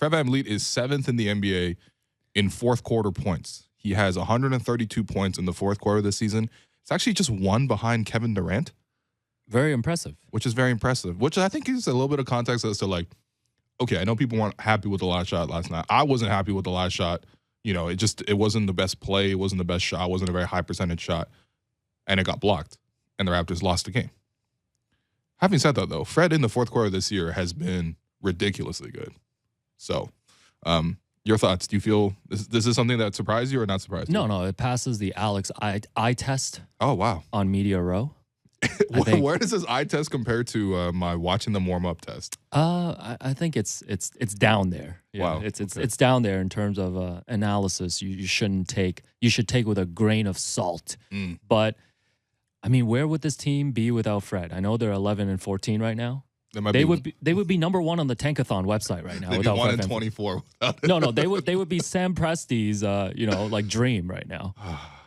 Fred VanVleet is 7th in the NBA in fourth quarter points. He has 132 points in the fourth quarter this season. It's actually just one behind Kevin Durant. Very impressive. Which is very impressive, which I think gives a little bit of context as to, like, okay, I know people weren't happy with the last shot last night. I wasn't happy with the last shot. You know, it wasn't the best play. It wasn't the best shot. It wasn't a very high percentage shot. And it got blocked. And the Raptors lost the game. Having said that, though, Fred in the fourth quarter this year has been ridiculously good. So, your thoughts? Do you feel this is something that surprised you or not surprised you? No, it passes the Alex eye test. Oh, wow. On Media Row. Where does this eye test compare to my watching them warm up test? I think it's down there. Yeah, wow, it's down there in terms of analysis. You shouldn't take. You should take with a grain of salt. But I mean, where would this team be without Fred? I know they're 11-14 right now. They would be number one on the Tankathon website right now. They'd without be 1-24. No, they would be Sam Presti's like dream right now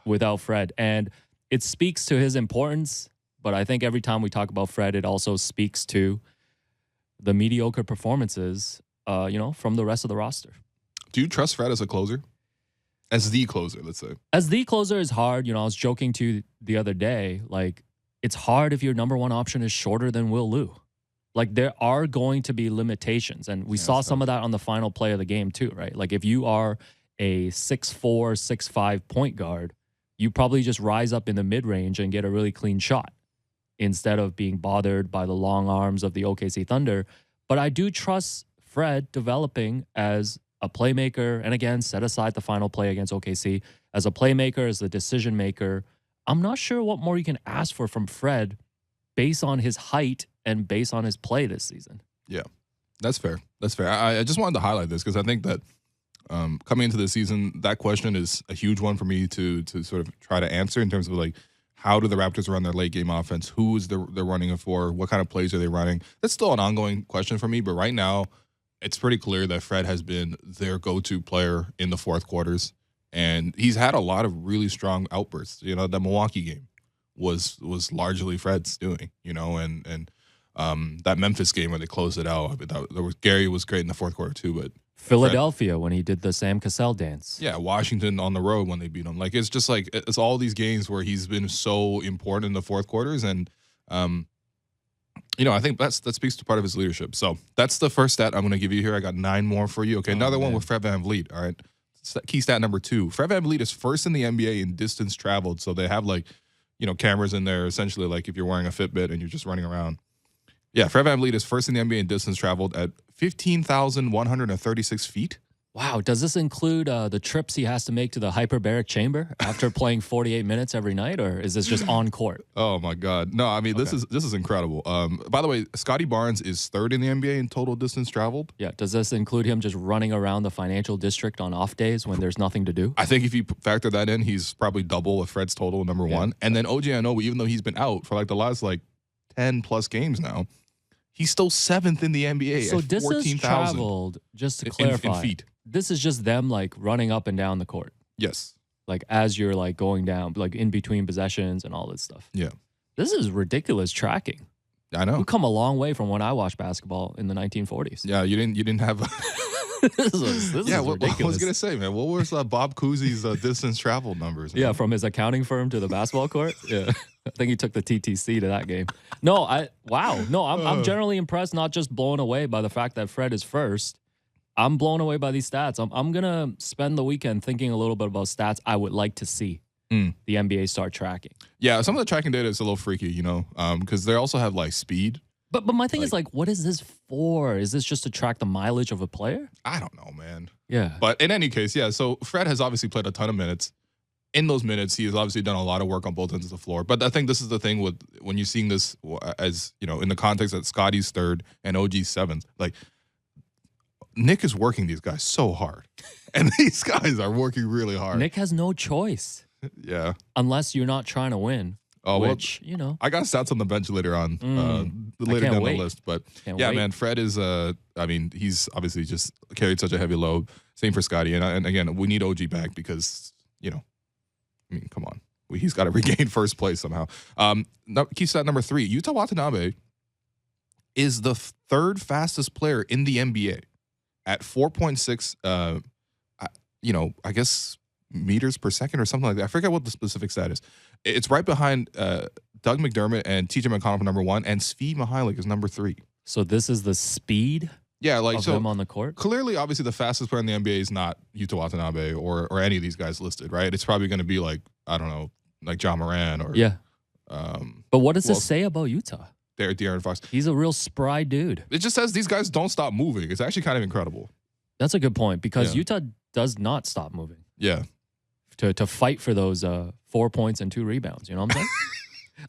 without Fred, and it speaks to his importance. But I think every time we talk about Fred, it also speaks to the mediocre performances, from the rest of the roster. Do you trust Fred as a closer? As the closer, let's say. As the closer is hard. I was joking to you the other day, like, it's hard if your number one option is shorter than Will Lou. Like, there are going to be limitations. And we saw some of that on the final play of the game too, right? Like, if you are a 6'4", 6'5" point guard, you probably just rise up in the mid-range and get a really clean shot, instead of being bothered by the long arms of the OKC Thunder. But I do trust Fred developing as a playmaker, and again, set aside the final play against OKC, as a playmaker, as a decision maker. I'm not sure what more you can ask for from Fred based on his height and based on his play this season. Yeah, that's fair. That's fair. I just wanted to highlight this because I think that coming into the season, that question is a huge one for me to sort of try to answer in terms of, like, how do the Raptors run their late game offense? Who is they're running it for? What kind of plays are they running? That's still an ongoing question for me. But right now, it's pretty clear that Fred has been their go-to player in the fourth quarters. And he's had a lot of really strong outbursts. The Milwaukee game was largely Fred's doing, and that Memphis game where they closed it out. Gary was great in the fourth quarter too, but Philadelphia Fred, when he did the Sam Cassell dance. Yeah, Washington on the road when they beat him. Like, it's just like, it's all these games where he's been so important in the fourth quarters. And, I think that speaks to part of his leadership. So that's the first stat I'm going to give you here. I got 9 more for you. Okay, another one with Fred VanVleet. All right, key stat number 2. Fred VanVleet is first in the NBA in distance traveled. So they have, like, cameras in there, essentially, like if you're wearing a Fitbit and you're just running around. Yeah, Fred VanVleet is first in the NBA in distance traveled at 15,136 feet. Wow. Does this include the trips he has to make to the hyperbaric chamber after playing 48 minutes every night, or is this just on court? Oh, my God. No, I mean, this is incredible. By the way, Scotty Barnes is third in the NBA in total distance traveled. Yeah. Does this include him just running around the financial district on off days when there's nothing to do? I think if you factor that in, he's probably double of Fred's total, number one. And then OG Anunoby, even though he's been out for like the last 10-plus games now, he's still 7th in the NBA so at 14,000. So distance traveled, just to clarify, in feet. This is just them running up and down the court. Yes. As you're going down, in between possessions and all this stuff. Yeah. This is ridiculous tracking. I know. We've come a long way from when I watched basketball in the 1940s. Yeah, you didn't have this is ridiculous. I was gonna say, man, what was Bob Cousy's distance travel numbers? Man? Yeah, from his accounting firm to the basketball court. Yeah, I think he took the TTC to that game. No, I'm generally impressed, not just blown away by the fact that Fred is first. I'm blown away by these stats. I'm gonna spend the weekend thinking a little bit about stats I would like to see the NBA start tracking. Yeah, some of the tracking data is a little freaky, because they also have speed. But my thing is what is this for? Is this just to track the mileage of a player? I don't know, man. Yeah. But in any case, yeah. So Fred has obviously played a ton of minutes. In those minutes, he has obviously done a lot of work on both ends of the floor. But I think this is the thing with when you're seeing this as in the context that Scotty's third and OG's seventh, Nick is working these guys so hard, and these guys are working really hard. Nick has no choice. Yeah. Unless you're not trying to win. Oh, which, I got stats on the bench later on, later down the list. But man, Fred is, he's obviously just carried such a heavy load. Same for Scotty. And again, we need OG back because, come on. He's got to regain first place somehow. Key stat number 3, Yuta Watanabe is the third fastest player in the NBA at 4.6, I guess meters per second or something like that. I forget what the specific stat is. It's right behind Doug McDermott and TJ McConnell for number 1, and Svi Mihajlovic is number 3. So this is the speed of them on the court? Clearly, obviously, the fastest player in the NBA is not Yuta Watanabe or any of these guys listed, right? It's probably going to be like, I don't know, like John Moran or... Yeah. But what does this say about Utah? De'Aaron Fox. He's a real spry dude. It just says these guys don't stop moving. It's actually kind of incredible. That's a good point because Utah does not stop moving. Yeah. To fight for those 4 points and 2 rebounds. You know what I'm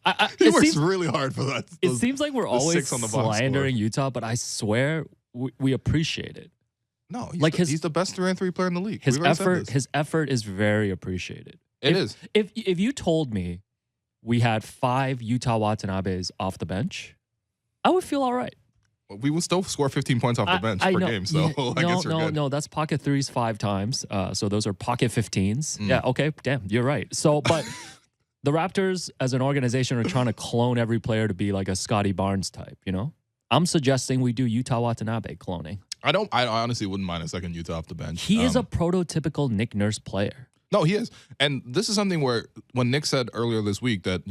saying? He works really hard for that. It seems like we're always slandering Utah, but I swear we appreciate it. No, he's the best 3-on-3 player in the league. His effort is very appreciated. It is. If you told me we had 5 Yuta Watanabes off the bench, I would feel all right. We will still score 15 points off the bench per game, so I guess you're good. No, that's pocket threes 5 times. So those are pocket 15s. Yeah, okay, damn, you're right. So, but the Raptors as an organization are trying to clone every player to be like a Scotty Barnes type, you know? I'm suggesting we do Yuta Watanabe cloning. I honestly wouldn't mind a second Yuta off the bench. He is a prototypical Nick Nurse player. No, he is. And this is something where when Nick said earlier this week that,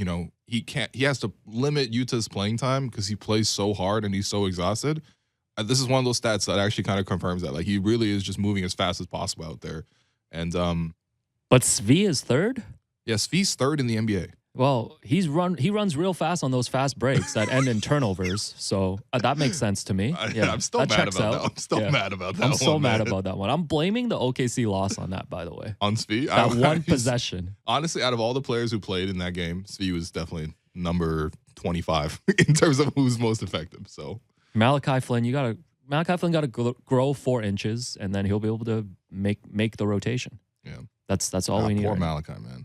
he has to limit Yuta's playing time because he plays so hard and he's so exhausted. This is one of those stats that actually kind of confirms that. Like, he really is just moving as fast as possible out there. And but Svi is 3rd? Yeah, Svi's 3rd in the NBA. Well, he runs real fast on those fast breaks that end in turnovers. So that makes sense to me. Yeah, I'm still mad about that. I'm still mad about that. I'm so mad about that one. I'm blaming the OKC loss on that, by the way. On Svi? That one possession. Honestly, out of all the players who played in that game, Svi was definitely number 25 in terms of who's most effective. So Malachi Flynn got to grow 4 inches, and then he'll be able to make the rotation. Yeah. That's all we need. Poor Malachi, man.